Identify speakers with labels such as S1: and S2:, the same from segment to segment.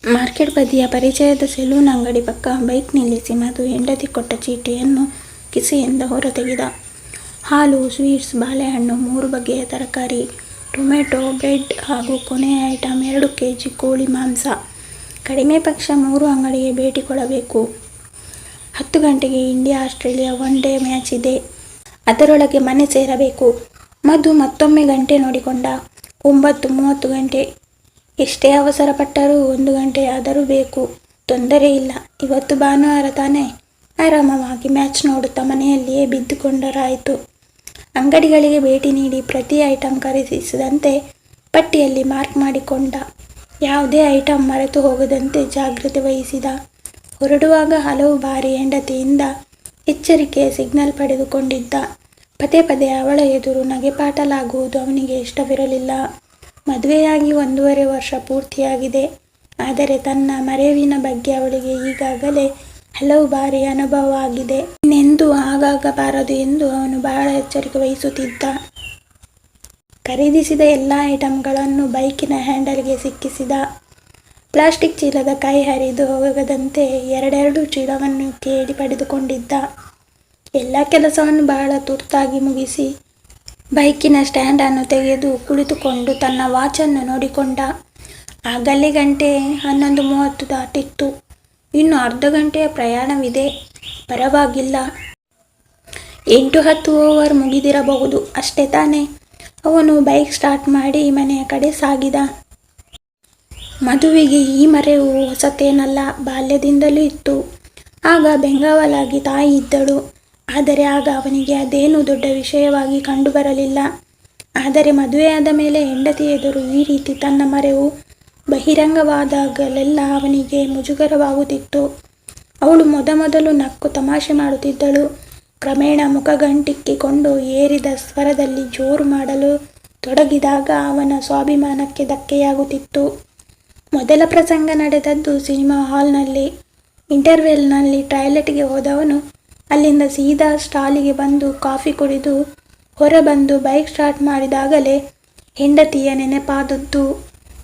S1: Market ಬದಿಯ ಪರಿಚಯದ salon ಅಂಗಡಿ ಪಕ್ಕ ಬೈಕ್ ನಿಲ್ಲಿಸಿ ಮಧು ಹೆಂಡತಿ ಕೊಟ್ಟ ಚೀಟಿಯನ್ನು ಕಿಸೆಯಿಂದ ಹೊರತೆಗೆದ. ಹಾಲು, ಸ್ವೀಟ್ಸ್, ಬಾಳೆಹಣ್ಣು, 3 ಬಗೆಯ ತರಕಾರಿ, ಟೊಮೆಟೊ, ಬ್ರೆಡ್ ಹಾಗೂ ಕೊನೆಯ ಐಟಂ 2 kg ಕೋಳಿ ಮಾಂಸ. ಕಡಿಮೆ ಪಕ್ಷ 3 ಅಂಗಡಿಗೆ ಭೇಟಿ ಕೊಡಬೇಕು. 10 ಗಂಟೆಗೆ ಇಂಡಿಯಾ-ಆಸ್ಟ್ರೇಲಿಯಾ 1 ಡೇ ಮ್ಯಾಚ್ ಇದೆ. ಅದರೊಳಗೆ ಮನೆ ಸೇರಬೇಕು. ಮಧು ಮತ್ತೊಮ್ಮೆ ಗಂಟೆ ನೋಡಿಕೊಂಡ. 9:30 ಗಂಟೆ. ಎಷ್ಟೇ ಅವಸರ ಪಟ್ಟರೂ 1 ಗಂಟೆಯಾದರೂ ಬೇಕು. ತೊಂದರೆ ಇಲ್ಲ, ಇವತ್ತು ಭಾನುವಾರ ತಾನೇ. ಆರಾಮವಾಗಿ ಮ್ಯಾಚ್ ನೋಡುತ್ತಾ ಮನೆಯಲ್ಲಿಯೇ ಬಿದ್ದುಕೊಂಡರಾಯಿತು. ಅಂಗಡಿಗಳಿಗೆ ಭೇಟಿ ನೀಡಿ ಪ್ರತಿ ಐಟಂ ಖರೀದಿಸಿದಂತೆ ಪಟ್ಟಿಯಲ್ಲಿ ಮಾರ್ಕ್ ಮಾಡಿಕೊಂಡ. ಯಾವುದೇ ಐಟಂ ಮರೆತು ಹೋಗದಂತೆ ಜಾಗ್ರತೆ ವಹಿಸಿದ. ಹೊರಡುವಾಗ ಹಲವು ಬಾರಿ ಹೆಂಡತಿಯಿಂದ ಎಚ್ಚರಿಕೆಯ ಸಿಗ್ನಲ್ ಪಡೆದುಕೊಂಡಿದ್ದ. ಪದೇ ಪದೇ ಅವಳ ಎದುರು ನಗೆಪಾಟಲಾಗುವುದು ಅವನಿಗೆ ಇಷ್ಟವಿರಲಿಲ್ಲ. ಮದುವೆಯಾಗಿ 1.5 ವರ್ಷ ಪೂರ್ತಿಯಾಗಿದೆ. ಆದರೆ ತನ್ನ ಮರೆವಿನ ಬಗ್ಗೆ ಅವಳಿಗೆ ಈಗಾಗಲೇ ಹಲವು ಬಾರಿ ಅನುಭವ ಆಗಿದೆ. ಇನ್ನೆಂದೂ ಆಗಾಗಬಾರದು ಎಂದು ಅವನು ಬಹಳ ಎಚ್ಚರಿಕೆ ವಹಿಸುತ್ತಿದ್ದ. ಖರೀದಿಸಿದ ಎಲ್ಲ ಐಟಂಗಳನ್ನು ಬೈಕಿನ ಹ್ಯಾಂಡಲ್ಗೆ ಸಿಕ್ಕಿಸಿದ. ಪ್ಲಾಸ್ಟಿಕ್ ಚೀಲದ ಕೈ ಹರಿದು ಹೋಗದಂತೆ 2 ಚೀಲವನ್ನು ಕೇಳಿ ಪಡೆದುಕೊಂಡಿದ್ದ. ಎಲ್ಲ ಕೆಲಸವನ್ನು ಬಹಳ ತುರ್ತಾಗಿ ಮುಗಿಸಿ ಬೈಕಿನ ಸ್ಟ್ಯಾಂಡನ್ನು ತೆಗೆದು ಕುಳಿತುಕೊಂಡು ತನ್ನ ವಾಚನ್ನು ನೋಡಿಕೊಂಡ. ಆಗಲೇ ಗಂಟೆ 11:30 ದಾಟಿತ್ತು. ಇನ್ನು ಅರ್ಧ ಗಂಟೆಯ ಪ್ರಯಾಣವಿದೆ. ಪರವಾಗಿಲ್ಲ, 8-10 ಓವರ್ ಮುಗಿದಿರಬಹುದು ಅಷ್ಟೇ ತಾನೇ. ಅವನು ಬೈಕ್ ಸ್ಟಾರ್ಟ್ ಮಾಡಿ ಮನೆಯ ಕಡೆ ಸಾಗಿದ. ಮಧುವಿಗೆ ಈ ಮರೆವು ಹೊಸತೇನಲ್ಲ, ಬಾಲ್ಯದಿಂದಲೂ ಇತ್ತು. ಆಗ ಬೆಂಗಾವಲಾಗಿ ತಾಯಿ ಇದ್ದಳು. ಆದರೆ ಆಗ ಅವನಿಗೆ ಅದೇನೂ ದೊಡ್ಡ ವಿಷಯವಾಗಿ ಕಂಡುಬರಲಿಲ್ಲ. ಆದರೆ ಮದುವೆಯಾದ ಮೇಲೆ ಹೆಂಡತಿ ಎದುರು ಈ ರೀತಿ ತನ್ನ ಮರೆವು ಬಹಿರಂಗವಾದಾಗಲೆಲ್ಲ ಅವನಿಗೆ ಮುಜುಗರವಾಗುತ್ತಿತ್ತು. ಅವಳು ಮೊದಮೊದಲು ನಕ್ಕು ತಮಾಷೆ ಮಾಡುತ್ತಿದ್ದಳು. ಕ್ರಮೇಣ ಮುಖಗಂಟಿಕ್ಕಿಕೊಂಡು ಏರಿದ ಸ್ವರದಲ್ಲಿ ಜೋರು ಮಾಡಲು ತೊಡಗಿದಾಗ ಅವನ ಸ್ವಾಭಿಮಾನಕ್ಕೆ ಧಕ್ಕೆಯಾಗುತ್ತಿತ್ತು. ಮೊದಲ ಪ್ರಸಂಗ ನಡೆದದ್ದು ಸಿನಿಮಾ ಹಾಲ್ನಲ್ಲಿ. ಇಂಟರ್ವೆಲ್ನಲ್ಲಿ ಟಾಯ್ಲೆಟ್ಗೆ ಹೋದವನು ಅಲ್ಲಿಂದ ಸೀದಾ ಸ್ಟಾಲಿಗೆ ಬಂದು ಕಾಫಿ ಕುಡಿದು ಹೊರಬಂದು ಬೈಕ್ ಸ್ಟಾರ್ಟ್ ಮಾಡಿದಾಗಲೇ ಹೆಂಡತಿಯ ನೆನಪಾದದ್ದು.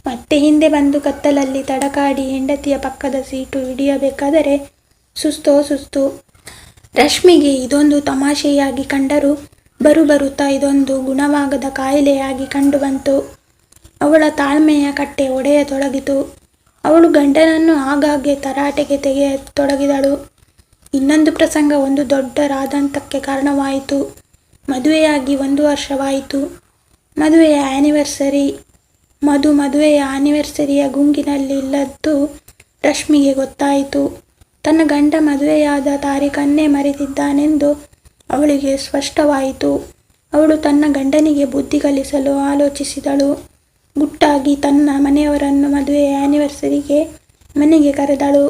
S1: ಮತ್ತೆ ಹಿಂದೆ ಬಂದು ಕತ್ತಲಲ್ಲಿ ತಡಕಾಡಿ ಹೆಂಡತಿಯ ಪಕ್ಕದ ಸೀಟು ಹಿಡಿಯಬೇಕಾದರೆ ಸುಸ್ತು. ರಶ್ಮಿಗೆ ಇದೊಂದು ತಮಾಷೆಯಾಗಿ ಕಂಡರೂ ಬರುತ್ತಾ ಇದೊಂದು ಗುಣವಾಗದ ಕಾಯಿಲೆಯಾಗಿ ಕಂಡುಬಂತು. ಅವಳ ತಾಳ್ಮೆಯ ಕಟ್ಟೆ ಒಡೆಯತೊಡಗಿತು. ಅವಳು ಗಂಡನನ್ನು ಆಗಾಗ್ಗೆ ತರಾಟೆಗೆ ತೆಗೆಯತೊಡಗಿದಳು. ಇನ್ನೊಂದು ಪ್ರಸಂಗ ಒಂದು ದೊಡ್ಡ ರಾದಂತಕ್ಕೆ ಕಾರಣವಾಯಿತು. ಮದುವೆಯಾಗಿ 1 ವರ್ಷವಾಯಿತು. ಮದುವೆಯ ಆನಿವರ್ಸರಿಯ ಗುಂಗಿನಲ್ಲಿಲ್ಲದ್ದು ರಶ್ಮಿಗೆ ಗೊತ್ತಾಯಿತು. ತನ್ನ ಗಂಡ ಮದುವೆಯಾದ ತಾರೀಖನ್ನೇ ಮರೆತಿದ್ದಾನೆಂದು ಅವಳಿಗೆ ಸ್ಪಷ್ಟವಾಯಿತು. ಅವಳು ತನ್ನ ಗಂಡನಿಗೆ ಬುದ್ಧಿ ಕಲಿಸಲು ಆಲೋಚಿಸಿದಳು. ಗುಟ್ಟಾಗಿ ತನ್ನ ಮನೆಯವರನ್ನು ಮದುವೆಯ ಆನಿವರ್ಸರಿಗೆ ಮನೆಗೆ ಕರೆದಳು.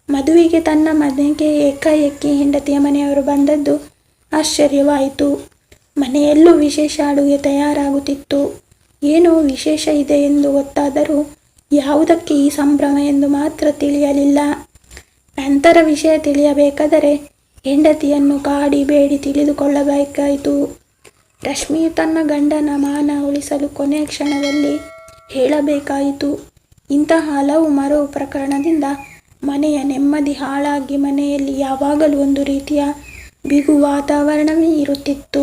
S1: ಮದುವೆಗೆ ತನ್ನ ಮನೆಗೆ ಏಕಾಏಕಿ ಹೆಂಡತಿಯ ಮನೆಯವರು ಬಂದದ್ದು ಆಶ್ಚರ್ಯವಾಯಿತು. ಮನೆಯಲ್ಲೂ ವಿಶೇಷ ಅಡುಗೆ ತಯಾರಾಗುತ್ತಿತ್ತು. ಏನೋ ವಿಶೇಷ ಇದೆ ಎಂದು ಗೊತ್ತಾದರೂ ಯಾವುದಕ್ಕೆ ಈ ಸಂಭ್ರಮ ಎಂದು ಮಾತ್ರ ತಿಳಿಯಲಿಲ್ಲ. ನಂತರ ವಿಷಯ ತಿಳಿಯಬೇಕಾದರೆ ಹೆಂಡತಿಯನ್ನು ಕಾಡಿ ಬೇಡಿ ತಿಳಿದುಕೊಳ್ಳಬೇಕಾಯಿತು. ರಶ್ಮಿಯು ತನ್ನ ಗಂಡನ ಮಾನ ಉಳಿಸಲು ಕೊನೆಯ ಕ್ಷಣದಲ್ಲಿ ಹೇಳಬೇಕಾಯಿತು. ಇಂತಹ ಹಲವು ಮರವು ಪ್ರಕರಣದಿಂದ ಮನೆಯ ನೆಮ್ಮದಿ ಹಾಳಾಗಿ ಮನೆಯಲ್ಲಿ ಯಾವಾಗಲೂ ಒಂದು ರೀತಿಯ ಬಿಗು ವಾತಾವರಣವೇ ಇರುತ್ತಿತ್ತು.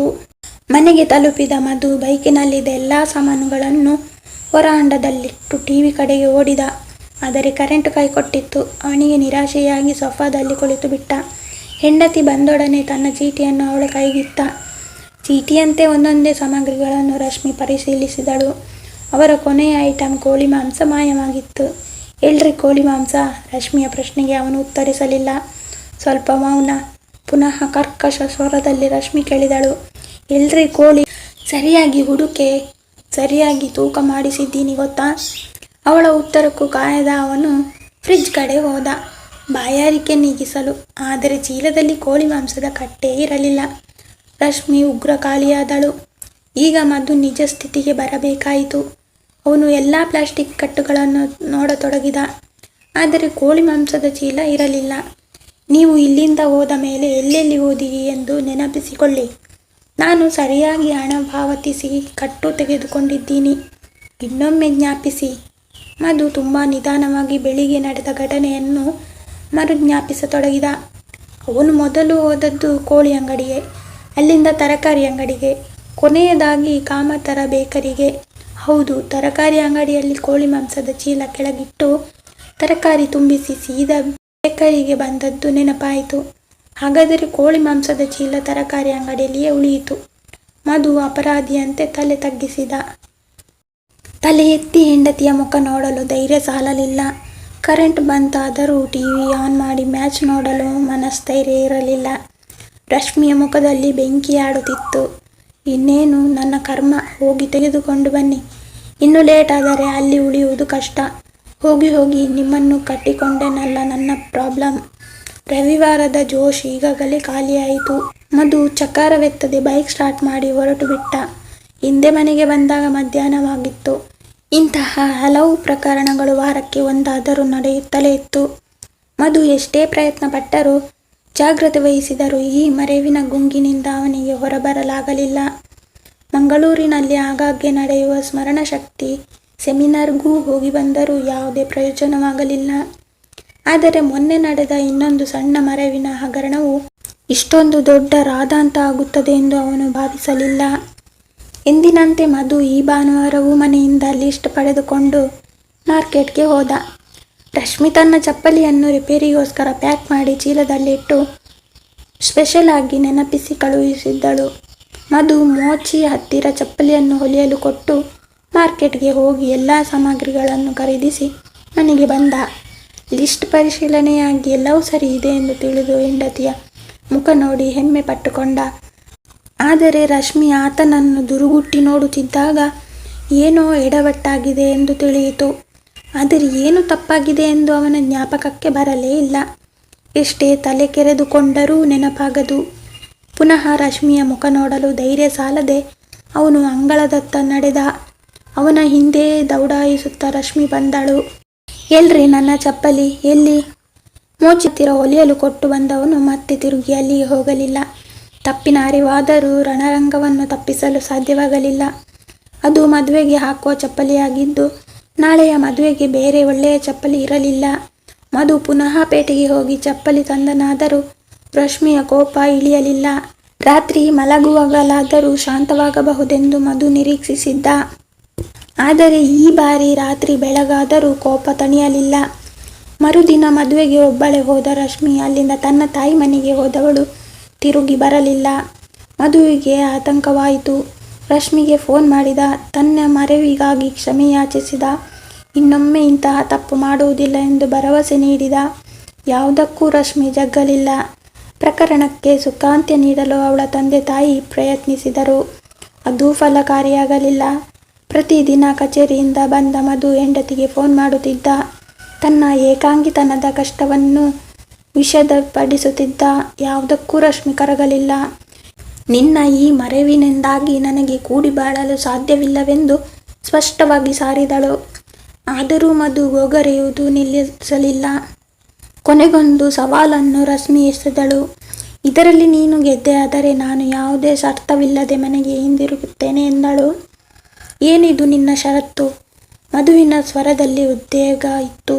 S1: ಮನೆಗೆ ತಲುಪಿದ ಮಧು ಬೈಕಿನಲ್ಲಿದ್ದ ಎಲ್ಲ ಸಾಮಾನುಗಳನ್ನು ವರಾಂಡದಲ್ಲಿಟ್ಟು ಟಿವಿ ಕಡೆಗೆ ಓಡಿದ. ಆದರೆ ಕರೆಂಟ್ ಕೈಕೊಟ್ಟಿತ್ತು. ಅವನಿಗೆ ನಿರಾಶೆಯಾಗಿ ಸೋಫಾದಲ್ಲಿ ಕುಳಿತು ಬಿಟ್ಟ. ಹೆಂಡತಿ ಬಂದೊಡನೆ ತನ್ನ ಚೀಟಿಯನ್ನು ಅವಳ ಕೈಗಿತ್ತ. ಚೀಟಿಯಂತೆ ಒಂದೊಂದೇ ಸಾಮಗ್ರಿಗಳನ್ನು ರಶ್ಮಿ ಪರಿಶೀಲಿಸಿದಳು. ಅವರ ಕೊನೆಯ ಐಟಂ ಕೋಳಿ ಮಾಂಸ ಮಾಯವಾಗಿತ್ತು. ಎಲ್ರಿ ಕೋಳಿ ಮಾಂಸ? ರಶ್ಮಿಯ ಪ್ರಶ್ನೆಗೆ ಅವನು ಉತ್ತರಿಸಲಿಲ್ಲ. ಸ್ವಲ್ಪ ಮೌನ. ಪುನಃ ಕರ್ಕಶ ಸ್ವರದಲ್ಲಿ ರಶ್ಮಿ ಕೇಳಿದಳು, ಎಲ್ರಿ ಕೋಳಿ? ಸರಿಯಾಗಿ ಹುಡುಕೆ, ಸರಿಯಾಗಿ ತೂಕ ಮಾಡಿಸಿದ್ದೀನಿ ಗೊತ್ತಾ? ಅವಳ ಉತ್ತರಕ್ಕೂ ಕಾಯದ ಅವನು ಫ್ರಿಡ್ಜ್ ಕಡೆ ಹೋದ, ಬಾಯಾರಿಕೆ ನೀಗಿಸಲು. ಆದರೆ ಚೀಲದಲ್ಲಿ ಕೋಳಿ ಮಾಂಸದ ಕಟ್ಟೇ ಇರಲಿಲ್ಲ. ರಶ್ಮಿ ಉಗ್ರಕಾಳಿಯಾದಳು. ಈಗ ಮಧು ನಿಜ ಸ್ಥಿತಿಗೆ ಬರಬೇಕಾಯಿತು. ಅವನು ಎಲ್ಲ ಪ್ಲಾಸ್ಟಿಕ್ ಕಟ್ಟುಗಳನ್ನು ನೋಡತೊಡಗಿದ. ಆದರೆ ಕೋಳಿ ಮಾಂಸದ ಚೀಲ ಇರಲಿಲ್ಲ. ನೀವು ಇಲ್ಲಿಂದ ಹೋದ ಮೇಲೆ ಎಲ್ಲೆಲ್ಲಿ ಹೋದಿರಿ ಎಂದು ನೆನಪಿಸಿಕೊಳ್ಳಿ. ನಾನು ಸರಿಯಾಗಿ ಹಣ ಪಾವತಿಸಿ ಕಟ್ಟು ತೆಗೆದುಕೊಂಡಿದ್ದೀನಿ. ಇನ್ನೊಮ್ಮೆ ಜ್ಞಾಪಿಸಿ. ಮಧು ತುಂಬ ನಿಧಾನವಾಗಿ ಬೆಳಿಗ್ಗೆ ನಡೆದ ಘಟನೆಯನ್ನು ಮರುಜ್ಞಾಪಿಸತೊಡಗಿದ. ಅವನು ಮೊದಲು ಹೋದದ್ದು ಕೋಳಿ ಅಂಗಡಿಗೆ, ಅಲ್ಲಿಂದ ತರಕಾರಿ ಅಂಗಡಿಗೆ, ಕೊನೆಯದಾಗಿ ಕಾಮತರ ಬೇಕರಿಗೆ. ಹೌದು, ತರಕಾರಿ ಅಂಗಡಿಯಲ್ಲಿ ಕೋಳಿ ಮಾಂಸದ ಚೀಲ ಕೆಳಗಿಟ್ಟು ತರಕಾರಿ ತುಂಬಿಸಿ ಸೀದಾ ಬೇಕರಿಗೆ ಬಂದದ್ದು ನೆನಪಾಯಿತು. ಹಾಗಾದರೆ ಕೋಳಿ ಮಾಂಸದ ಚೀಲ ತರಕಾರಿ ಅಂಗಡಿಯಲ್ಲಿಯೇ ಉಳಿಯಿತು. ಮಧು ಅಪರಾಧಿಯಂತೆ ತಲೆ ತಗ್ಗಿಸಿದ. ತಲೆ ಎತ್ತಿ ಹೆಂಡತಿಯ ಮುಖ ನೋಡಲು ಧೈರ್ಯ ಸಾಲಲಿಲ್ಲ. ಕರೆಂಟ್ ಬಂತಾದರೂ ಟಿವಿ ಆನ್ ಮಾಡಿ ಮ್ಯಾಚ್ ನೋಡಲು ಮನಸ್ಥೈರ್ಯ ಇರಲಿಲ್ಲ. ರಶ್ಮಿಯ ಮುಖದಲ್ಲಿ ಬೆಂಕಿಯಾಡುತ್ತಿತ್ತು. ಇನ್ನೇನು ನನ್ನ ಕರ್ಮ, ಹೋಗಿ ತೆಗೆದುಕೊಂಡು ಬನ್ನಿ. ಇನ್ನು ಲೇಟ್ ಆದರೆ ಅಲ್ಲಿ ಉಳಿಯುವುದು ಕಷ್ಟ. ಹೋಗಿ ಹೋಗಿ, ನಿಮ್ಮನ್ನು ಕಟ್ಟಿಕೊಂಡೇನಲ್ಲ, ನನ್ನ ಪ್ರಾಬ್ಲಮ್. ರವಿವಾರದ ಜೋಶ್ ಈಗಾಗಲೇ ಖಾಲಿಯಾಯಿತು. ಮಧು ಚಕಾರವೆತ್ತದೆ ಬೈಕ್ ಸ್ಟಾರ್ಟ್ ಮಾಡಿ ಹೊರಟು ಬಿಟ್ಟ. ಹಿಂದೆ ಮನೆಗೆ ಬಂದಾಗ ಮಧ್ಯಾಹ್ನವಾಗಿತ್ತು. ಇಂತಹ ಹಲವು ಪ್ರಕರಣಗಳು ವಾರಕ್ಕೆ ಒಂದಾದರೂ ನಡೆಯುತ್ತಲೇ ಇತ್ತು. ಮಧು ಎಷ್ಟೇ ಪ್ರಯತ್ನ ಪಟ್ಟರೂ, ಜಾಗ್ರತೆ ವಹಿಸಿದರೂ ಈ ಮರೆವಿನ ಗುಂಗಿನಿಂದ ಅವನಿಗೆ ಹೊರಬರಲಾಗಲಿಲ್ಲ. ಮಂಗಳೂರಿನಲ್ಲಿ ಆಗಾಗ್ಗೆ ನಡೆಯುವ ಸ್ಮರಣಶಕ್ತಿ ಸೆಮಿನಾರ್ಗೂ ಹೋಗಿ ಬಂದರೂ ಯಾವುದೇ ಪ್ರಯೋಜನವಾಗಲಿಲ್ಲ. ಆದರೆ ಮೊನ್ನೆ ನಡೆದ ಇನ್ನೊಂದು ಸಣ್ಣ ಮರೆವಿನ ಹಗರಣವು ಇಷ್ಟೊಂದು ದೊಡ್ಡ ರಾದಾಂತ ಆಗುತ್ತದೆ ಎಂದು ಅವನು ಭಾವಿಸಲಿಲ್ಲ. ಎಂದಿನಂತೆ ಮಧು ಈ ಭಾನುವಾರವೂ ಮನೆಯಿಂದ ಲಿಸ್ಟ್ ಪಡೆದುಕೊಂಡು ಮಾರ್ಕೆಟ್ಗೆ ಹೋದ. ರಶ್ಮಿ ತನ್ನ ಚಪ್ಪಲಿಯನ್ನು ರಿಪೇರಿಗೋಸ್ಕರ ಪ್ಯಾಕ್ ಮಾಡಿ ಚೀಲದಲ್ಲಿಟ್ಟು ಸ್ಪೆಷಲ್ ಆಗಿ ನೆನಪಿಸಿ ಕಳುಹಿಸಿದ್ದಳು. ಮಧು ಮೋಚಿ ಹತ್ತಿರ ಚಪ್ಪಲಿಯನ್ನು ಹೊಲಿಯಲು ಕೊಟ್ಟು ಮಾರ್ಕೆಟ್ಗೆ ಹೋಗಿ ಎಲ್ಲ ಸಾಮಗ್ರಿಗಳನ್ನು ಖರೀದಿಸಿ ಮನೆಗೆ ಬಂದ. ಲಿಸ್ಟ್ ಪರಿಶೀಲನೆಯಾಗಿ ಎಲ್ಲವೂ ಸರಿ ಇದೆ ಎಂದು ತಿಳಿದು ಹೆಂಡತಿಯ ಮುಖ ನೋಡಿ ಹೆಮ್ಮೆ ಪಟ್ಟುಕೊಂಡ. ಆದರೆ ರಶ್ಮಿ ಆತನನ್ನು ದುರುಗುಟ್ಟಿ ನೋಡುತ್ತಿದ್ದಾಗ ಏನೋ ಎಡವಟ್ಟಾಗಿದೆ ಎಂದು ತಿಳಿಯಿತು. ಆದರೆ ಏನು ತಪ್ಪಾಗಿದೆ ಎಂದು ಅವನ ಜ್ಞಾಪಕಕ್ಕೆ ಬರಲೇ ಇಲ್ಲ. ಎಷ್ಟೇ ತಲೆ ಕೆರೆದುಕೊಂಡರೂ ನೆನಪಾಗದು. ಪುನಃ ರಶ್ಮಿಯ ಮುಖ ನೋಡಲು ಧೈರ್ಯ ಸಾಲದೆ ಅವನು ಅಂಗಳದತ್ತ ನಡೆದ. ಅವನ ಹಿಂದೆ ದೌಡಾಯಿಸುತ್ತಾ ರಶ್ಮಿ ಬಂದಳು. ಎಲ್ರಿ ನನ್ನ ಚಪ್ಪಲಿ ಎಲ್ಲಿ? ಮೋಚಿ ಹತ್ತಿರ ಹೊಲಿಯಲು ಕೊಟ್ಟು ಬಂದವನು ಮತ್ತೆ ತಿರುಗಿ ಅಲ್ಲಿಗೆ ಹೋಗಲಿಲ್ಲ. ತಪ್ಪಿನ ಅರಿವಾದರೂ ರಣರಂಗವನ್ನು ತಪ್ಪಿಸಲು ಸಾಧ್ಯವಾಗಲಿಲ್ಲ. ಅದು ಮದುವೆಗೆ ಹಾಕುವ ಚಪ್ಪಲಿಯಾಗಿದ್ದು ನಾಳೆಯ ಮದುವೆಗೆ ಬೇರೆ ಒಳ್ಳೆಯ ಚಪ್ಪಲಿ ಇರಲಿಲ್ಲ. ಮಧು ಪುನಃ ಪೇಟೆಗೆ ಹೋಗಿ ಚಪ್ಪಲಿ ತಂದನಾದರೂ ರಶ್ಮಿಯ ಕೋಪ ಇಳಿಯಲಿಲ್ಲ. ರಾತ್ರಿ ಮಲಗುವಾಗಲಾದರೂ ಶಾಂತವಾಗಬಹುದೆಂದು ಮಧು ನಿರೀಕ್ಷಿಸಿದ್ದ. ಆದರೆ ಈ ಬಾರಿ ರಾತ್ರಿ ಬೆಳಗಾದರೂ ಕೋಪ ತಣಿಯಲಿಲ್ಲ. ಮರುದಿನ ಮದುವೆಗೆ ಒಬ್ಬಳೇ ಹೋದ ರಶ್ಮಿ ಅಲ್ಲಿಂದ ತನ್ನ ತಾಯಿ ಮನೆಗೆ ಹೋದವಳು ತಿರುಗಿ ಬರಲಿಲ್ಲ. ಮಧುವಿಗೆ ಆತಂಕವಾಯಿತು. ರಶ್ಮಿಗೆ ಫೋನ್ ಮಾಡಿದ. ತನ್ನ ಮರೆವಿಗಾಗಿ ಕ್ಷಮೆ ಯಾಚಿಸಿದ. ಇನ್ನೊಮ್ಮೆ ಇಂತಹ ತಪ್ಪು ಮಾಡುವುದಿಲ್ಲ ಎಂದು ಭರವಸೆ ನೀಡಿದ. ಯಾವುದಕ್ಕೂ ರಶ್ಮಿ ಜಗ್ಗಲಿಲ್ಲ. ಪ್ರಕರಣಕ್ಕೆ ಸುಖಾಂತ್ಯ ನೀಡಲು ಅವಳ ತಂದೆ ತಾಯಿ ಪ್ರಯತ್ನಿಸಿದರು. ಅದು ಫಲಕಾರಿಯಾಗಲಿಲ್ಲ. ಪ್ರತಿದಿನ ಕಚೇರಿಯಿಂದ ಬಂದ ಮಧು ಹೆಂಡತಿಗೆ ಫೋನ್ ಮಾಡುತ್ತಿದ್ದ. ತನ್ನ ಏಕಾಂಗಿತನದ ಕಷ್ಟವನ್ನು ವಿಷದಪಡಿಸುತ್ತಿದ್ದ. ಯಾವುದಕ್ಕೂ ರಶ್ಮಿ ಕರಗಲಿಲ್ಲ. ನಿನ್ನ ಈ ಮರೆವಿನಿಂದಾಗಿ ನನಗೆ ಕೂಡಿ ಬಾಳಲು ಸಾಧ್ಯವಿಲ್ಲವೆಂದು ಸ್ಪಷ್ಟವಾಗಿ ಸಾರಿದಳು. ಆದರೂ ಮಧು ಗೋಗರೆಯುವುದು ನಿಲ್ಲಿಸಲಿಲ್ಲ. ಕೊನೆಗೊಂದು ಸವಾಲನ್ನು ರಶ್ಮಿ ಎಸೆದಳು. ಇದರಲ್ಲಿ ನೀನು ಗೆದ್ದೆ ಆದರೆ ನಾನು ಯಾವುದೇ ಶರ್ತವಿಲ್ಲದೆ ಮನೆಗೆ ಹಿಂದಿರುಗುತ್ತೇನೆ ಎಂದಳು. ಏನಿದು ನಿನ್ನ ಷರತ್ತು? ಮಧುವಿನ ಸ್ವರದಲ್ಲಿ ಉದ್ವೇಗ ಇತ್ತು.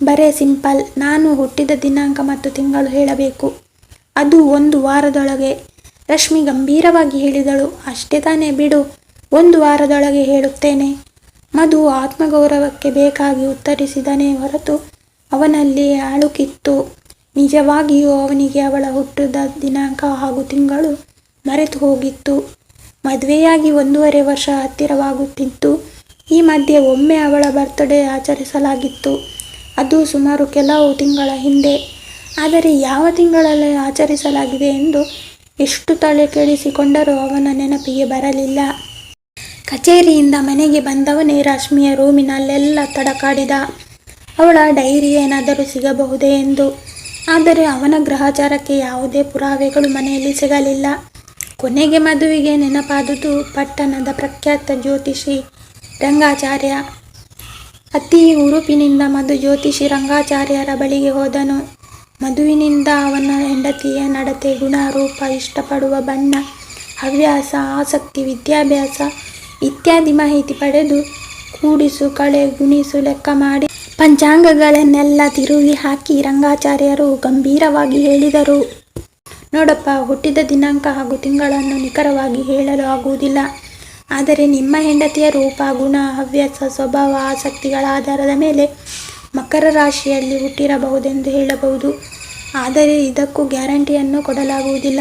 S1: ಬರೇ ಸಿಂಪಲ್. ನಾನು ಹುಟ್ಟಿದ ದಿನಾಂಕ ಮತ್ತು ತಿಂಗಳು ಹೇಳಬೇಕು. ಅದು 1 ವಾರದೊಳಗೆ. ರಶ್ಮಿ ಗಂಭೀರವಾಗಿ ಹೇಳಿದಳು. ಅಷ್ಟೇ ತಾನೇ, ಬಿಡು, 1 ವಾರದೊಳಗೆ ಹೇಳುತ್ತೇನೆ. ಮಧು ಆತ್ಮಗೌರವಕ್ಕೆ ಬೇಕಾಗಿ ಉತ್ತರಿಸಿದನೇ ಹೊರತು ಅವನಲ್ಲಿ ಅಳುಕಿತ್ತು. ನಿಜವಾಗಿಯೂ ಅವನಿಗೆ ಅವಳ ಹುಟ್ಟಿದ ದಿನಾಂಕ ಹಾಗೂ ತಿಂಗಳು ಮರೆತು ಹೋಗಿತ್ತು. ಮದುವೆಯಾಗಿ 1.5 ವರ್ಷ ಹತ್ತಿರವಾಗುತ್ತಿದ್ದು ಈ ಮಧ್ಯೆ ಒಮ್ಮೆ ಅವಳ ಬರ್ತ್ಡೇ ಆಚರಿಸಲಾಗಿತ್ತು. ಅದು ಸುಮಾರು ಕೆಲವು ತಿಂಗಳ ಹಿಂದೆ. ಆದರೆ ಯಾವ ತಿಂಗಳಲ್ಲಿ ಆಚರಿಸಲಾಗಿದೆ ಎಂದು ಎಷ್ಟು ತಲೆ ಕೆಡಿಸಿಕೊಂಡರೂ ಅವನ ನೆನಪಿಗೆ ಬರಲಿಲ್ಲ. ಕಚೇರಿಯಿಂದ ಮನೆಗೆ ಬಂದವನೇ ರಶ್ಮಿಯ ರೂಮಿನಲ್ಲೆಲ್ಲ ತಡಕಾಡಿದ. ಅವಳ ಡೈರಿ ಏನಾದರೂ ಸಿಗಬಹುದೇ ಎಂದು. ಆದರೆ ಅವನ ಗ್ರಹಚಾರಕ್ಕೆ ಯಾವುದೇ ಪುರಾವೆಗಳು ಮನೆಯಲ್ಲಿ ಸಿಗಲಿಲ್ಲ. ಕೊನೆಗೆ ಮಧುವಿಗೆ ನೆನಪಾದುದು ಪಟ್ಟಣದ ಪ್ರಖ್ಯಾತ ಜ್ಯೋತಿಷಿ ರಂಗಾಚಾರ್ಯ. ಅತಿ ಹುರುಪಿನಿಂದ ಮಧು ಜ್ಯೋತಿಷಿ ರಂಗಾಚಾರ್ಯರ ಬಳಿಗೆ ಹೋದನು. ಮಧುವಿನಿಂದ ಅವನ ಹೆಂಡತಿಯ ನಡತೆ, ಗುಣ, ರೂಪ, ಇಷ್ಟಪಡುವ ಬಣ್ಣ, ಹವ್ಯಾಸ, ಆಸಕ್ತಿ, ವಿದ್ಯಾಭ್ಯಾಸ ಇತ್ಯಾದಿ ಮಾಹಿತಿ ಪಡೆದು ಕೂಡಿಸು, ಕಳೆ, ಗುಣಿಸು, ಲೆಕ್ಕ ಮಾಡಿ ಪಂಚಾಂಗಗಳನ್ನೆಲ್ಲ ತಿರುಗಿ ಹಾಕಿ ರಂಗಾಚಾರ್ಯರು ಗಂಭೀರವಾಗಿ ಹೇಳಿದರು. ನೋಡಪ್ಪ, ಹುಟ್ಟಿದ ದಿನಾಂಕ ಹಾಗೂ ತಿಂಗಳನ್ನು ನಿಖರವಾಗಿ ಹೇಳಲು ಆಗುವುದಿಲ್ಲ. ಆದರೆ ನಿಮ್ಮ ಹೆಂಡತಿಯ ರೂಪ, ಗುಣ, ಹವ್ಯಾಸ, ಸ್ವಭಾವ, ಆಸಕ್ತಿಗಳ ಆಧಾರದ ಮೇಲೆ ಮಕರ ರಾಶಿಯಲ್ಲಿ ಹುಟ್ಟಿರಬಹುದೆಂದು ಹೇಳಬಹುದು. ಆದರೆ ಇದಕ್ಕೂ ಗ್ಯಾರಂಟಿಯನ್ನು ಕೊಡಲಾಗುವುದಿಲ್ಲ.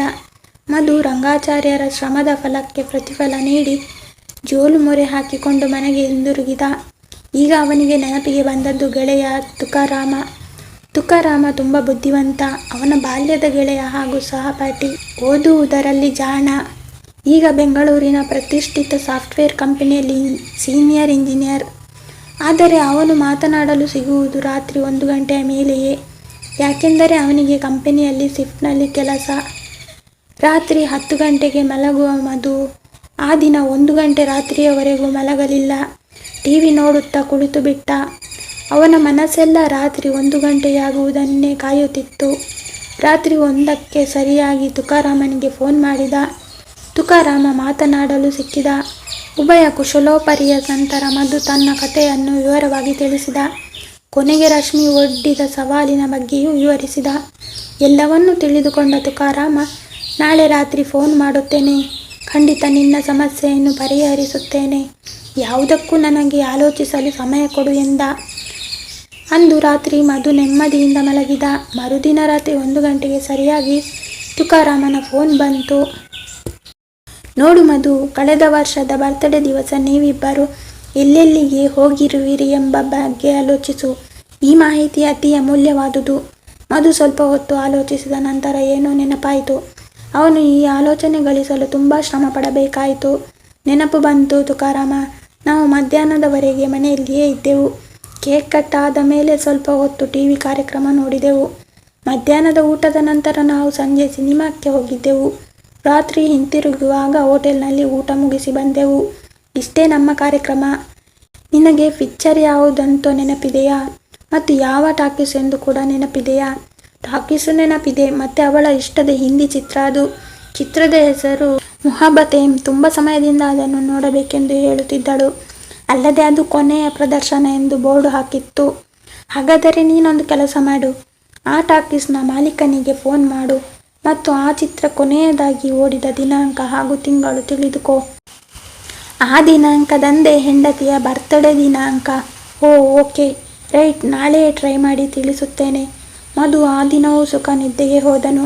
S1: ಮಧು ರಂಗಾಚಾರ್ಯರ ಶ್ರಮದ ಫಲಕ್ಕೆ ಪ್ರತಿಫಲ ನೀಡಿ ಜೋಲು ಮೊರೆ ಹಾಕಿಕೊಂಡು ಮನೆಗೆ ಹಿಂದಿರುಗಿದ. ಈಗ ಅವನಿಗೆ ನೆನಪಿಗೆ ಬಂದದ್ದು ಗೆಳೆಯ ತುಕಾರಾಮ. ತುಕಾರಾಮ ತುಂಬ ಬುದ್ಧಿವಂತ. ಅವನ ಬಾಲ್ಯದ ಗೆಳೆಯ ಹಾಗೂ ಸಹಪಾಠಿ. ಓದುವುದರಲ್ಲಿ ಜಾಣ. ಈಗ ಬೆಂಗಳೂರಿನ ಪ್ರತಿಷ್ಠಿತ ಸಾಫ್ಟ್ವೇರ್ ಕಂಪನಿಯಲ್ಲಿ ಸೀನಿಯರ್ ಇಂಜಿನಿಯರ್. ಆದರೆ ಅವನು ಮಾತನಾಡಲು ಸಿಗುವುದು ರಾತ್ರಿ 1 ಗಂಟೆಯ ಮೇಲೆಯೇ. ಯಾಕೆಂದರೆ ಅವನಿಗೆ ಕಂಪನಿಯಲ್ಲಿ ಶಿಫ್ಟ್ನಲ್ಲಿ ಕೆಲಸ. ರಾತ್ರಿ 10 ಗಂಟೆಗೆ ಮಲಗುವ ಮಧು ಆ ದಿನ 1 ಗಂಟೆ ರಾತ್ರಿಯವರೆಗೂ ಮಲಗಲಿಲ್ಲ. ಟಿವಿ ನೋಡುತ್ತಾ ಕುಳಿತು ಬಿಟ್ಟ. ಅವನ ಮನಸ್ಸೆಲ್ಲ ರಾತ್ರಿ 1 ಗಂಟೆಯಾಗುವುದನ್ನೇ ಕಾಯುತ್ತಿತ್ತು. ರಾತ್ರಿ 1ಕ್ಕೆ ಸರಿಯಾಗಿ ತುಕಾರಾಮನಿಗೆ ಫೋನ್ ಮಾಡಿದ. ತುಕಾರಾಮ ಮಾತನಾಡಲು ಸಿಕ್ಕಿದ. ಉಭಯ ಕುಶಲೋಪರಿಯ ನಂತರ ಮಧು ತನ್ನ ಕಥೆಯನ್ನು ವಿವರವಾಗಿ ತಿಳಿಸಿದ. ಕೊನೆಗೆ ರಶ್ಮಿ ಒಡ್ಡಿದ ಸವಾಲಿನ ಬಗ್ಗೆಯೂ ವಿವರಿಸಿದ. ಎಲ್ಲವನ್ನೂ ತಿಳಿದುಕೊಂಡ ತುಕಾರಾಮ, ನಾಳೆ ರಾತ್ರಿ ಫೋನ್ ಮಾಡುತ್ತೇನೆ. ಖಂಡಿತ ನಿನ್ನ ಸಮಸ್ಯೆಯನ್ನು ಪರಿಹರಿಸುತ್ತೇನೆ. ಯಾವುದಕ್ಕೂ ನನಗೆ ಆಲೋಚಿಸಲು ಸಮಯ ಕೊಡು ಎಂದ. ಅಂದು ರಾತ್ರಿ ಮಧು ನೆಮ್ಮದಿಯಿಂದ ಮಲಗಿದ. ಮರುದಿನ ರಾತ್ರಿ 1 ಗಂಟೆಗೆ ಸರಿಯಾಗಿ ತುಕಾರಾಮನ ಫೋನ್ ಬಂತು. ನೋಡು ಮಧು, ಕಳೆದ ವರ್ಷದ ಬರ್ತ್ಡೇ ದಿವಸ ನೀವಿಬ್ಬರು ಎಲ್ಲೆಲ್ಲಿಗೆ ಹೋಗಿರುವಿರಿ ಎಂಬ ಬಗ್ಗೆ ಆಲೋಚಿಸು. ಈ ಮಾಹಿತಿ ಅತಿ ಅಮೂಲ್ಯವಾದುದು. ಮಧು ಸ್ವಲ್ಪ ಹೊತ್ತು ಆಲೋಚಿಸಿದ ನಂತರ ಏನೋ ನೆನಪಾಯಿತು. ಅವನು ಈ ಆಲೋಚನೆ ಗಳಿಸಲು ತುಂಬ ಶ್ರಮ ಪಡಬೇಕಾಯಿತು. ನೆನಪು ಬಂತು. ತುಕಾರಾಮ, ನಾವು ಮಧ್ಯಾಹ್ನದವರೆಗೆ ಮನೆಯಲ್ಲಿಯೇ ಇದ್ದೆವು. ಕೇಕ್ ಕಟ್ ಆದ ಮೇಲೆ ಸ್ವಲ್ಪ ಹೊತ್ತು ಟಿವಿ ಕಾರ್ಯಕ್ರಮ ನೋಡಿದೆವು. ಮಧ್ಯಾಹ್ನದ ಊಟದ ನಂತರ ನಾವು ಸಂಜೆ ಸಿನಿಮಾಕ್ಕೆ ಹೋಗಿದ್ದೆವು. ರಾತ್ರಿ ಹಿಂತಿರುಗುವಾಗ ಹೋಟೆಲ್ನಲ್ಲಿ ಊಟ ಮುಗಿಸಿ ಬಂದೆವು. ಇಷ್ಟೇ ನಮ್ಮ ಕಾರ್ಯಕ್ರಮ. ನಿನಗೆ ಪಿಕ್ಚರ್ ಯಾವುದಂತೂ ನೆನಪಿದೆಯಾ? ಮತ್ತು ಯಾವ ಟಾಕೀಸ್ ಎಂದು ಕೂಡ ನೆನಪಿದೆಯಾ? ಟಾಕೀಸು ನೆನಪಿದೆ. ಮತ್ತು ಅವಳ ಇಷ್ಟದ ಹಿಂದಿ ಚಿತ್ರ ಅದು. ಚಿತ್ರದ ಹೆಸರು ಮುಹಬ್ಬತೇಂ. ತುಂಬ ಸಮಯದಿಂದ ಅದನ್ನು ನೋಡಬೇಕೆಂದು ಹೇಳುತ್ತಿದ್ದಳು. ಅಲ್ಲದೆ ಅದು ಕೊನೆಯ ಪ್ರದರ್ಶನ ಎಂದು ಬೋರ್ಡು ಹಾಕಿತ್ತು. ಹಾಗಾದರೆ ನೀನೊಂದು ಕೆಲಸ ಮಾಡು. ಆ ಟಾಕೀಸ್ನ ಮಾಲೀಕನಿಗೆ ಫೋನ್ ಮಾಡು ಮತ್ತು ಆ ಚಿತ್ರ ಕೊನೆಯದಾಗಿ ಓಡಿದ ದಿನಾಂಕ ಹಾಗೂ ತಿಂಗಳು ತಿಳಿದುಕೋ. ಆ ದಿನಾಂಕದಂದೇ ಹೆಂಡತಿಯ ಬರ್ತ್ಡೇ ದಿನಾಂಕ. Okay, right. ನಾಳೆಯೇ ಟ್ರೈ ಮಾಡಿ ತಿಳಿಸುತ್ತೇನೆ. ಮಧು ಆ ದಿನವೂ ಸುಖ ನಿದ್ದೆಗೆ ಹೋದನು.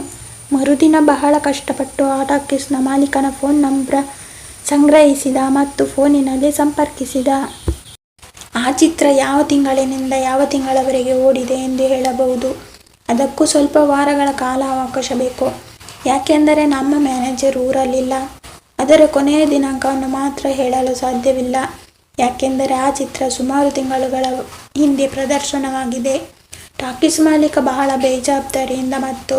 S1: ಮರುದಿನ ಬಹಳ ಕಷ್ಟಪಟ್ಟು ಆ ಟಾಕೀಸ್ನ ಮಾಲೀಕನ ಫೋನ್ ನಂಬರ್ ಸಂಗ್ರಹಿಸಿದ ಮತ್ತು ಫೋನಿನಲ್ಲಿ ಸಂಪರ್ಕಿಸಿದ. ಆ ಚಿತ್ರ ಯಾವ ತಿಂಗಳಿನಿಂದ ಯಾವ ತಿಂಗಳವರೆಗೆ ಓಡಿದೆ ಎಂದು ಹೇಳಬಹುದು. ಅದಕ್ಕೂ ಸ್ವಲ್ಪ ವಾರಗಳ ಕಾಲಾವಕಾಶ ಬೇಕು. ಯಾಕೆಂದರೆ ನಮ್ಮ ಮ್ಯಾನೇಜರ್ ಊರಲ್ಲಿಲ್ಲ. ಅದರ ಕೊನೆಯ ದಿನಾಂಕವನ್ನು ಮಾತ್ರ ಹೇಳಲು ಸಾಧ್ಯವಿಲ್ಲ. ಯಾಕೆಂದರೆ ಆ ಚಿತ್ರ ಸುಮಾರು ತಿಂಗಳುಗಳ ಹಿಂದೆ ಪ್ರದರ್ಶನವಾಗಿದೆ. ಟಾಕೀಸ್ ಮಾಲೀಕ ಬಹಳ ಬೇಜವಾಬ್ದಾರಿಯಿಂದ ಮತ್ತು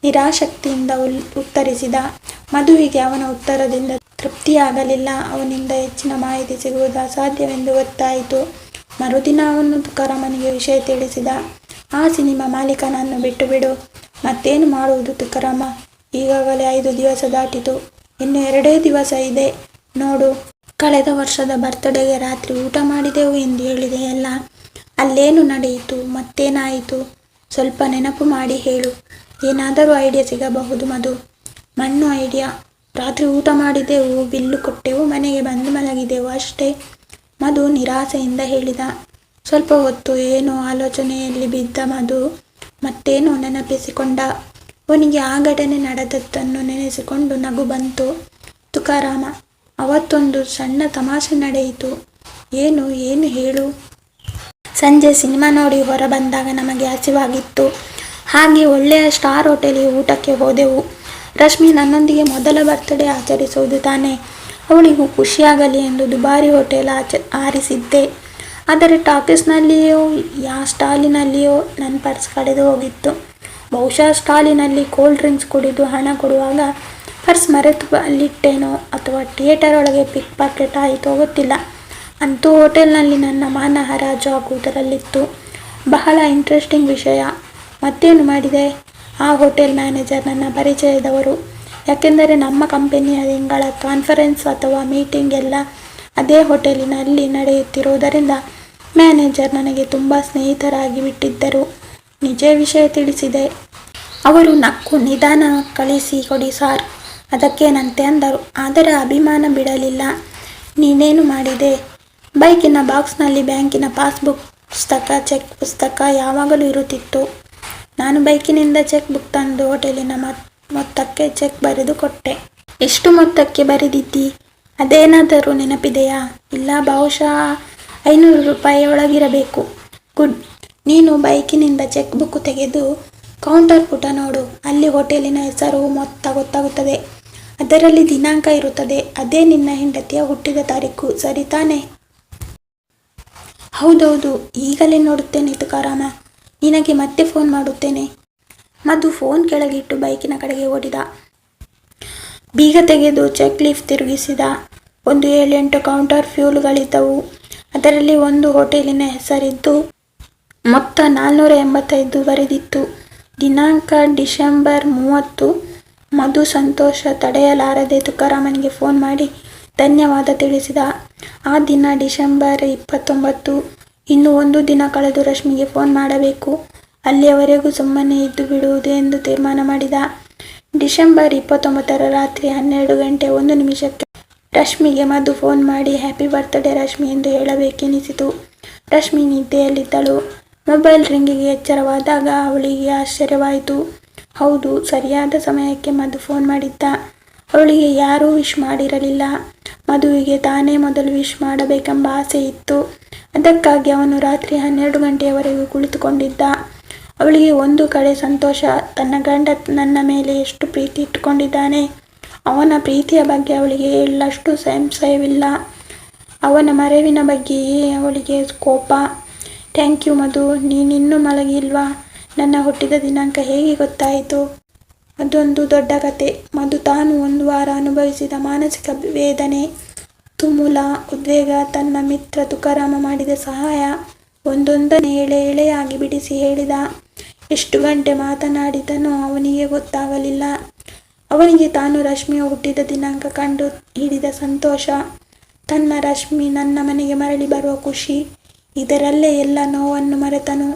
S1: ನಿರಾಸಕ್ತಿಯಿಂದ ಉತ್ತರಿಸಿದ. ಮಧುವಿಗೆ ಅವನ ಉತ್ತರದಿಂದ ತೃಪ್ತಿಯಾಗಲಿಲ್ಲ. ಅವನಿಂದ ಹೆಚ್ಚಿನ ಮಾಹಿತಿ ಸಿಗುವುದು ಅಸಾಧ್ಯವೆಂದು ಗೊತ್ತಾಯಿತು. ಮರುದಿನ ಅವನು ತುಕಾರಾಮನಿಗೆ ವಿಷಯ ತಿಳಿಸಿದ. ಆ ಸಿನಿಮಾ ಮಾಲೀಕನನ್ನು ಬಿಟ್ಟು ಬಿಡು. ಮತ್ತೇನು ಮಾಡುವುದು ತುಕಾರಾಮ? ಈಗಾಗಲೇ 5 ದಿವಸ ದಾಟಿತು. ಇನ್ನು 2 ದಿವಸ ಇದೆ. ನೋಡು, ಕಳೆದ ವರ್ಷದ ಬರ್ತ್ಡೇಗೆ ರಾತ್ರಿ ಊಟ ಮಾಡಿದೆವು ಎಂದು ಹೇಳಿದೆಯಲ್ಲ, ಅಲ್ಲೇನು ನಡೆಯಿತು? ಮತ್ತೇನಾಯಿತು? ಸ್ವಲ್ಪ ನೆನಪು ಮಾಡಿ ಹೇಳು. ಏನಾದರೂ ಐಡಿಯಾ ಸಿಗಬಹುದು ಮಧು. ಮಣ್ಣು ಐಡಿಯಾ. ರಾತ್ರಿ ಊಟ ಮಾಡಿದೆವು, ಬಿಲ್ಲು ಕೊಟ್ಟೆವು, ಮನೆಗೆ ಬಂದು ಮಲಗಿದೆವು, ಅಷ್ಟೇ. ಮಧು ನಿರಾಸೆಯಿಂದ ಹೇಳಿದ. ಸ್ವಲ್ಪ ಹೊತ್ತು ಏನೋ ಆಲೋಚನೆಯಲ್ಲಿ ಬಿದ್ದ ಮಧು ಮತ್ತೇನೋ ನೆನಪಿಸಿಕೊಂಡ. ಅವನಿಗೆ ಆ ಘಟನೆ ನಡೆದದ್ದನ್ನು ನೆನೆಸಿಕೊಂಡು ನಗು ಬಂತು. ತುಕಾರಾಮ, ಅವತ್ತೊಂದು ಸಣ್ಣ ತಮಾಷೆ ನಡೆಯಿತು. ಏನು ಹೇಳು. ಸಂಜೆ ಸಿನಿಮಾ ನೋಡಿ ಹೊರ ಬಂದಾಗ ನಮಗೆ ಹಸಿವಾಗಿತ್ತು. ಹಾಗೆ ಒಳ್ಳೆಯ ಸ್ಟಾರ್ ಹೋಟೆಲಿಗೆ ಊಟಕ್ಕೆ ಹೋದೆವು. ರಶ್ಮಿ ನನ್ನೊಂದಿಗೆ ಮೊದಲ ಬರ್ತ್ಡೇ ಆಚರಿಸುವುದು ತಾನೆ. ಅವಳಿಗೂ ಖುಷಿಯಾಗಲಿ ಎಂದು ದುಬಾರಿ ಹೋಟೆಲ್ ಆರಿಸಿದ್ದೆ. ಆದರೆ ಟಾಕೀಸ್ನಲ್ಲಿಯೋ ಸ್ಟಾಲಿನಲ್ಲಿಯೋ ನನ್ನ ಪರ್ಸ್ ಕಳೆದು ಹೋಗಿತ್ತು. ಬಹುಶಃ ಸ್ಟಾಲಿನಲ್ಲಿ ಕೋಲ್ಡ್ ಡ್ರಿಂಕ್ಸ್ ಕುಡಿದು ಹಣ ಕೊಡುವಾಗ ಪರ್ಸ್ ಮರೆತು ಅಲ್ಲಿಟ್ಟೇನೋ ಅಥವಾ ಥಿಯೇಟರ್ ಒಳಗೆ ಪಿಕ್ ಪಾಕೆಟ್ ಆಯಿತೋ ಗೊತ್ತಿಲ್ಲ. ಅಂತೂ ಹೋಟೆಲ್ನಲ್ಲಿ ನನ್ನ ಮಾನ ಹರಾಜು ಆಗುವುದರಲ್ಲಿತ್ತು. ಬಹಳ ಇಂಟ್ರೆಸ್ಟಿಂಗ್ ವಿಷಯ. ಮತ್ತೇನು ಮಾಡಿದೆ? ಆ ಹೋಟೆಲ್ ಮ್ಯಾನೇಜರ್ ನನ್ನ ಪರಿಚಯದವರು. ಯಾಕೆಂದರೆ ನಮ್ಮ ಕಂಪನಿಯ ತಿಂಗಳ ಕಾನ್ಫರೆನ್ಸ್ ಅಥವಾ ಮೀಟಿಂಗ್ ಎಲ್ಲ ಅದೇ ಹೋಟೆಲಿನಲ್ಲಿ ನಡೆಯುತ್ತಿರುವುದರಿಂದ ಮ್ಯಾನೇಜರ್ ನನಗೆ ತುಂಬ ಸ್ನೇಹಿತರಾಗಿ ಬಿಟ್ಟಿದ್ದರು. ನಿಜ ವಿಷಯ ತಿಳಿಸಿದೆ. ಅವರು ನಕ್ಕು, ನಿಧಾನ ಕಳಿಸಿ ಕೊಡಿ ಸಾರ್, ಅದಕ್ಕೇನಂತೆ ಅಂದರು. ಆದರೆ ಅಭಿಮಾನ ಬಿಡಲಿಲ್ಲ. ನೀನೇನು ಮಾಡಿದೆ? ಬೈಕಿನ ಬಾಕ್ಸ್ನಲ್ಲಿ ಬ್ಯಾಂಕಿನ ಪಾಸ್ಬುಕ್ ಪುಸ್ತಕ, ಚೆಕ್ ಪುಸ್ತಕ ಯಾವಾಗಲೂ ಇರುತ್ತಿತ್ತು. ನಾನು ಬೈಕಿನಿಂದ ಚೆಕ್ ಬುಕ್ ತಂದು ಹೋಟೆಲಿನ ಮೊತ್ತಕ್ಕೆ ಚೆಕ್ ಬರೆದು ಕೊಟ್ಟೆ. ಎಷ್ಟು ಮೊತ್ತಕ್ಕೆ ಬರೆದಿದ್ದಿ? ಅದೇನಾದರೂ ನೆನಪಿದೆಯಾ? ಇಲ್ಲ, ಬಹುಶಃ 500 ರೂಪಾಯಿ ಒಳಗಿರಬೇಕು. ಗುಡ್. ನೀನು ಬೈಕಿನಿಂದ ಚೆಕ್ ಬುಕ್ ತೆಗೆದು ಕೌಂಟರ್ ಪುಟ ನೋಡು. ಅಲ್ಲಿ ಹೋಟೆಲಿನ ಹೆಸರು, ಮೊತ್ತ ಗೊತ್ತಾಗುತ್ತದೆ. ಅದರಲ್ಲಿ ದಿನಾಂಕ ಇರುತ್ತದೆ. ಅದೇ ನಿನ್ನ ಹೆಂಡತಿಯ ಹುಟ್ಟಿದ ತಾರೀಕು, ಸರಿ ತಾನೆ? ಹೌದೌದು, ಈಗಲೇ ನೋಡುತ್ತೇನೆ ತುಕಾರಾಮ. ನಿನಗೆ ಮತ್ತೆ ಫೋನ್ ಮಾಡುತ್ತೇನೆ. ಮಧು ಫೋನ್ ಕೆಳಗಿಟ್ಟು ಬೈಕಿನ ಕಡೆಗೆ ಓಡಿದ. ಬೀಗ ತೆಗೆದು ಚೆಕ್ ಲೀಫ್ ತಿರುಗಿಸಿದ. ಒಂದು 7-8 ಕೌಂಟರ್ ಫ್ಯೂಲ್ಗಳಿದ್ದವು. ಅದರಲ್ಲಿ ಒಂದು ಹೋಟೆಲಿನ ಹೆಸರಿದ್ದು ಮೊತ್ತ 485 ಬರೆದಿತ್ತು. ದಿನಾಂಕ ಡಿಸೆಂಬರ್ 30. ಮಧು ಸಂತೋಷ ತಡೆಯಲಾರದೆ ತುಕಾರಾಮನಿಗೆ ಫೋನ್ ಮಾಡಿ ಧನ್ಯವಾದ ತಿಳಿಸಿದ. ಆ ದಿನ ಡಿಸೆಂಬರ್ 29. ಇನ್ನು ಒಂದು ದಿನ ಕಳೆದು ರಶ್ಮಿಗೆ ಫೋನ್ ಮಾಡಬೇಕು. ಅಲ್ಲಿಯವರೆಗೂ ಸುಮ್ಮನೆ ಇದ್ದು ಬಿಡುವುದು ಎಂದು ತೀರ್ಮಾನ ಮಾಡಿದ. ಡಿಸೆಂಬರ್ 29 ರಾತ್ರಿ 12 ಗಂಟೆ 1 ನಿಮಿಷಕ್ಕೆ ರಶ್ಮಿಗೆ ಮಧು ಫೋನ್ ಮಾಡಿ ಹ್ಯಾಪಿ ಬರ್ತ್ಡೇ ರಶ್ಮಿ ಎಂದು ಹೇಳಬೇಕೆನಿಸಿತು. ರಶ್ಮಿ ನಿದ್ದೆಯಲ್ಲಿದ್ದಳು. ಮೊಬೈಲ್ ರಿಂಗಿಗೆ ಎಚ್ಚರವಾದಾಗ ಅವಳಿಗೆ ಆಶ್ಚರ್ಯವಾಯಿತು. ಹೌದು, ಸರಿಯಾದ ಸಮಯಕ್ಕೆ ಮಧು ಫೋನ್ ಮಾಡಿದ್ದ. ಅವಳಿಗೆ ಯಾರೂ ವಿಶ್ ಮಾಡಿರಲಿಲ್ಲ. ಮಧುವಿಗೆ ತಾನೇ ಮೊದಲು ವಿಶ್ ಮಾಡಬೇಕೆಂಬ ಆಸೆ ಇತ್ತು. ಅದಕ್ಕಾಗಿ ಅವನು ರಾತ್ರಿ 12 ಗಂಟೆಯವರೆಗೂ ಕುಳಿತುಕೊಂಡಿದ್ದ. ಅವಳಿಗೆ ಒಂದು ಕಡೆ ಸಂತೋಷ. ತನ್ನ ಗಂಡ ನನ್ನ ಮೇಲೆ ಎಷ್ಟು ಪ್ರೀತಿ ಇಟ್ಟುಕೊಂಡಿದ್ದಾನೆ. ಅವನ ಪ್ರೀತಿಯ ಬಗ್ಗೆ ಅವಳಿಗೆ ಎಳ್ಳಷ್ಟು ಸಂಶಯವಿಲ್ಲ. ಅವನ ಮರೆವಿನ ಬಗ್ಗೆಯೇ ಅವಳಿಗೆ ಕೋಪ. ಥ್ಯಾಂಕ್ ಯು ಮಧು, ನೀನಿನ್ನೂ ಮಲಗಿಲ್ವಾ? ನನ್ನ ಹುಟ್ಟಿದ ದಿನಾಂಕ ಹೇಗೆ ಗೊತ್ತಾಯಿತು? ಅದೊಂದು ದೊಡ್ಡ ಕತೆ. ಮಧು ತಾನು ಒಂದು ವಾರ ಅನುಭವಿಸಿದ ಮಾನಸಿಕ ವೇದನೆ, ತುಮುಲ, ಉದ್ವೇಗ, ತನ್ನ ಮಿತ್ರ ತುಕಾರಾಮ ಮಾಡಿದ ಸಹಾಯ ಒಂದೊಂದನ್ನೇ ಎಳೆ ಎಳೆಯಾಗಿ ಬಿಡಿಸಿ ಹೇಳಿದ. ಎಷ್ಟು ಗಂಟೆ ಮಾತನಾಡಿದನೋ ಅವನಿಗೆ ಗೊತ್ತಾಗಲಿಲ್ಲ. ಅವನಿಗೆ ತಾನು ರಶ್ಮಿಯ ಹುಟ್ಟಿದ ದಿನಾಂಕ ಕಂಡು ಹಿಡಿದ ಸಂತೋಷ, ತನ್ನ ರಶ್ಮಿ ನನ್ನ ಮನೆಗೆ ಮರಳಿ ಬರುವ ಖುಷಿ, ಇದರಲ್ಲೇ ಎಲ್ಲ ನೋವನ್ನು ಮರೆತನು.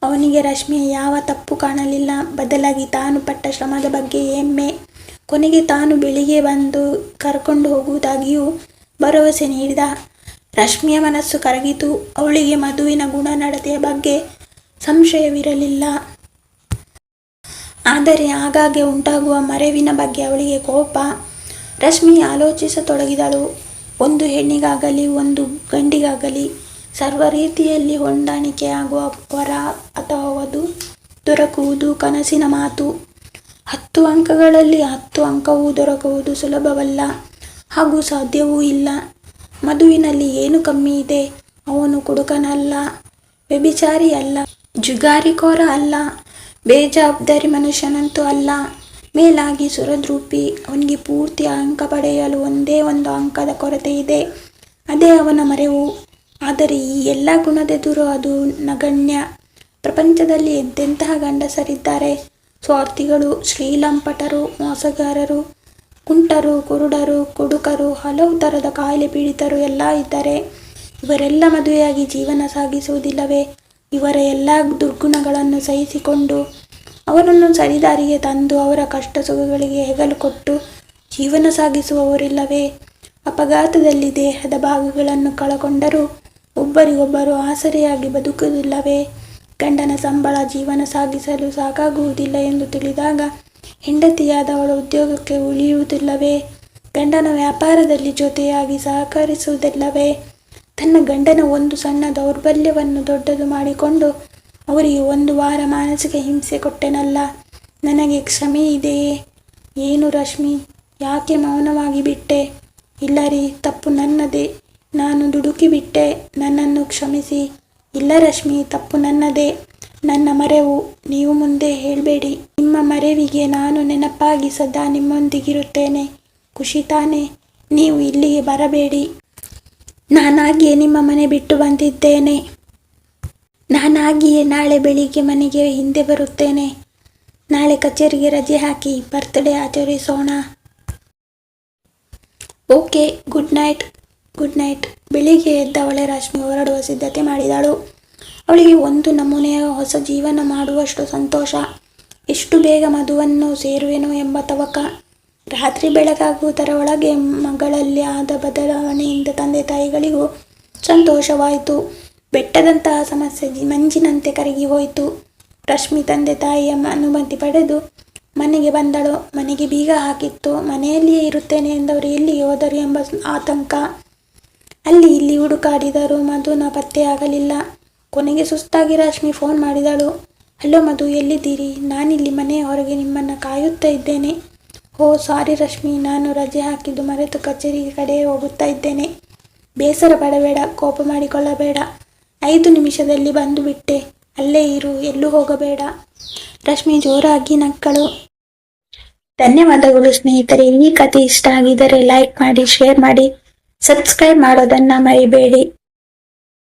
S1: ಅವನಿಗೆ ರಶ್ಮಿಯ ಯಾವ ತಪ್ಪು ಕಾಣಲಿಲ್ಲ. ಬದಲಾಗಿ ತಾನು ಪಟ್ಟ ಶ್ರಮದ ಬಗ್ಗೆ ಹೆಮ್ಮೆ. ಕೊನೆಗೆ ತಾನು ಬೆಳಿಗ್ಗೆ ಬಂದು ಕರ್ಕೊಂಡು ಹೋಗುವುದಾಗಿಯೂ ಭರವಸೆ ನೀಡಿದ. ರಶ್ಮಿಯ ಮನಸ್ಸು ಕರಗಿತು. ಅವಳಿಗೆ ಮಧುವಿನ ಗುಣನಡತೆಯ ಬಗ್ಗೆ ಸಂಶಯವಿರಲಿಲ್ಲ. ಆದರೆ ಆಗಾಗ್ಗೆ ಉಂಟಾಗುವ ಮರೆವಿನ ಬಗ್ಗೆ ಅವಳಿಗೆ ಕೋಪ. ರಶ್ಮಿ ಆಲೋಚಿಸತೊಡಗಿದಳು. ಒಂದು ಹೆಣ್ಣಿಗಾಗಲಿ ಒಂದು ಗಂಡಿಗಾಗಲಿ ಸರ್ವ ರೀತಿಯಲ್ಲಿ ಹೊಂದಾಣಿಕೆಯಾಗುವ ವರ ಅಥವಾ ವಧು ದೊರಕುವುದು ಕನಸಿನ ಮಾತು. 10 ಅಂಕಗಳಲ್ಲಿ 10 ಅಂಕವೂ ದೊರಕುವುದು ಸುಲಭವಲ್ಲ, ಹಾಗೂ ಸಾಧ್ಯವೂ ಇಲ್ಲ. ಮಧುವಿನಲ್ಲಿ ಏನು ಕಮ್ಮಿ ಇದೆ? ಅವನು ಕುಡುಕನಲ್ಲ, ವ್ಯಭಿಚಾರಿ ಅಲ್ಲ, ಜುಗಾರಿಕೋರ ಅಲ್ಲ, ಬೇಜವಾಬ್ದಾರಿ ಮನುಷ್ಯನಂತೂ ಅಲ್ಲ. ಮೇಲಾಗಿ ಸುರದ್ರೂಪಿ. ಅವನಿಗೆ ಪೂರ್ತಿ ಅಂಕ ಪಡೆಯಲು ಒಂದೇ ಒಂದು ಅಂಕದ ಕೊರತೆ ಇದೆ. ಅದೇ ಅವನ ಮರೆವು. ಆದರೆ ಈ ಎಲ್ಲ ಗುಣದೆದುರು ಅದು ನಗಣ್ಯ. ಪ್ರಪಂಚದಲ್ಲಿ ಎಂತೆಂತಹ ಗಂಡಸರಿದ್ದಾರೆ. ಸ್ವಾರ್ಥಿಗಳು, ಶ್ರೀಲಂಪಟರು, ಮೋಸಗಾರರು, ಕುಂಟರು, ಕುರುಡರು, ಕುಡುಕರು, ಹಲವು ಥರದ ಕಾಯಿಲೆ ಪೀಡಿತರು ಎಲ್ಲ ಇದ್ದಾರೆ. ಇವರೆಲ್ಲ ಮದುವೆಯಾಗಿ ಜೀವನ ಸಾಗಿಸುವುದಿಲ್ಲವೇ? ಇವರ ಎಲ್ಲ ದುರ್ಗುಣಗಳನ್ನು ಸಹಿಸಿಕೊಂಡು ಅವರನ್ನು ಸರಿದಾರಿಗೆ ತಂದು ಅವರ ಕಷ್ಟ ಸುಖಗಳಿಗೆ ಹೆಗಲು ಕೊಟ್ಟು ಜೀವನ ಸಾಗಿಸುವವರಿಲ್ಲವೇ? ಅಪಘಾತದಲ್ಲಿ ದೇಹದ ಭಾಗಗಳನ್ನು ಕಳಕೊಂಡರೂ ಒಬ್ಬರಿಗೊಬ್ಬರು ಆಸರೆಯಾಗಿ ಬದುಕುವುದಿಲ್ಲವೇ? ಗಂಡನ ಸಂಬಳ ಜೀವನ ಸಾಗಿಸಲು ಸಾಕಾಗುವುದಿಲ್ಲ ಎಂದು ತಿಳಿದಾಗ ಹೆಂಡತಿಯಾದವಳು ಉದ್ಯೋಗಕ್ಕೆ ಉಳಿಯುವುದಿಲ್ಲವೇ? ಗಂಡನ ವ್ಯಾಪಾರದಲ್ಲಿ ಜೊತೆಯಾಗಿ ಸಹಕರಿಸುವುದಿಲ್ಲವೇ? ತನ್ನ ಗಂಡನ ಒಂದು ಸಣ್ಣ ದೌರ್ಬಲ್ಯವನ್ನು ದೊಡ್ಡದು ಮಾಡಿಕೊಂಡು ಅವರಿಗೆ ಒಂದು ವಾರ ಮಾನಸಿಕ ಹಿಂಸೆ ಕೊಟ್ಟೆನಲ್ಲ, ನನಗೆ ಕ್ಷಮೆ ಇದೆಯೇ? ಏನು ರಶ್ಮಿ, ಯಾಕೆ ಮೌನವಾಗಿ ಬಿಟ್ಟೆ? ಇಲ್ಲ ರೀ, ತಪ್ಪು ನನ್ನದೇ, ನಾನು ದುಡುಕಿಬಿಟ್ಟೆ, ನನ್ನನ್ನು ಕ್ಷಮಿಸಿ. ಇಲ್ಲ ರಶ್ಮಿ, ತಪ್ಪು ನನ್ನದೇ, ನನ್ನ ಮರೆವು. ನೀವು ಮುಂದೆ ಹೇಳಬೇಡಿ. ನಿಮ್ಮ ಮರೆವಿಗೆ ನಾನು ನೆನಪಾಗಿ ಸದಾ ನಿಮ್ಮೊಂದಿಗಿರುತ್ತೇನೆ. ಖುಷಿ ತಾನೆ? ನೀವು ಇಲ್ಲಿಗೆ ಬರಬೇಡಿ. ನಾನಾಗಿಯೇ ನಿಮ್ಮ ಮನೆ ಬಿಟ್ಟು ಬಂದಿದ್ದೇನೆ. ನಾನಾಗಿಯೇ ನಾಳೆ ಬೆಳಿಗ್ಗೆ ಮನೆಗೆ ಹಿಂದೆ ಬರುತ್ತೇನೆ. ನಾಳೆ ಕಚೇರಿಗೆ ರಜೆ ಹಾಕಿ ಬರ್ತ್ಡೇ ಆಚರಿಸೋಣ. Okay, good night. Good night. ಬೆಳಿಗ್ಗೆ ಎದ್ದವಳೆ ರಶ್ಮಿ ಹೊರಡುವ ಸಿದ್ಧತೆ ಮಾಡಿದಳು. ಅವಳಿಗೆ ಒಂದು ನಮೂನೆಯ ಹೊಸ ಜೀವನ ಮಾಡುವಷ್ಟು ಸಂತೋಷ. ಎಷ್ಟು ಬೇಗ ಮಧುವನ್ನು ಸೇರುವೆನೋ ಎಂಬ ತವಕ. ರಾತ್ರಿ ಬೆಳಗಾಗುವುದರ ಒಳಗೆ ಮಗಳಲ್ಲಿ ಆದ ಬದಲಾವಣೆಯಿಂದ ತಂದೆ ತಾಯಿಗಳಿಗೂ ಸಂತೋಷವಾಯಿತು. ಬೆಟ್ಟದಂತಹ ಸಮಸ್ಯೆ ಮಂಜಿನಂತೆ ಕರಗಿ ಹೋಯಿತು. ರಶ್ಮಿ ತಂದೆ ತಾಯಿಯ ಅನುಮತಿ ಪಡೆದು ಮನೆಗೆ ಬಂದಳು. ಮನೆಗೆ ಬೀಗ ಹಾಕಿತ್ತು. ಮನೆಯಲ್ಲಿಯೇ ಇರುತ್ತೇನೆ ಎಂದವರು ಎಲ್ಲಿಗೆ ಹೋದರು ಎಂಬ ಆತಂಕ. ಅಲ್ಲಿ ಇಲ್ಲಿ ಹುಡುಕಾಡಿದರು. ಮಧುನ ಪತ್ತೆಯಾಗಲಿಲ್ಲ. ಕೊನೆಗೆ ಸುಸ್ತಾಗಿ ರಶ್ಮಿ ಫೋನ್ ಮಾಡಿದಳು. ಹಲೋ ಮಧು, ಎಲ್ಲಿದ್ದೀರಿ? ನಾನಿಲ್ಲಿ ಮನೆಯ ಹೊರಗೆ ನಿಮ್ಮನ್ನು ಕಾಯುತ್ತಾ ಇದ್ದೇನೆ. ಓ ಸಾರಿ ರಶ್ಮಿ, ನಾನು ರಜೆ ಹಾಕಿದ್ದು ಮರೆತು ಕಚೇರಿ ಕಡೆ ಹೋಗುತ್ತಾ ಇದ್ದೇನೆ. ಬೇಸರ ಪಡಬೇಡ, ಕೋಪ ಮಾಡಿಕೊಳ್ಳಬೇಡ. 5 ನಿಮಿಷದಲ್ಲಿ ಬಂದು ಬಿಟ್ಟೆ. ಅಲ್ಲೇ ಇರು, ಎಲ್ಲೂ ಹೋಗಬೇಡ. ರಶ್ಮಿ ಜೋರಾಗಿ ನಕ್ಕಳು. ಧನ್ಯವಾದಗಳು ಸ್ನೇಹಿತರೆ. ಈ ಕಥೆ ಇಷ್ಟ ಆಗಿದ್ದರೆ ಲೈಕ್ ಮಾಡಿ, ಶೇರ್ ಮಾಡಿ, ಸಬ್ಸ್ಕ್ರೈಬ್ ಮಾಡೋದನ್ನು ಮರಿಬೇಡಿ.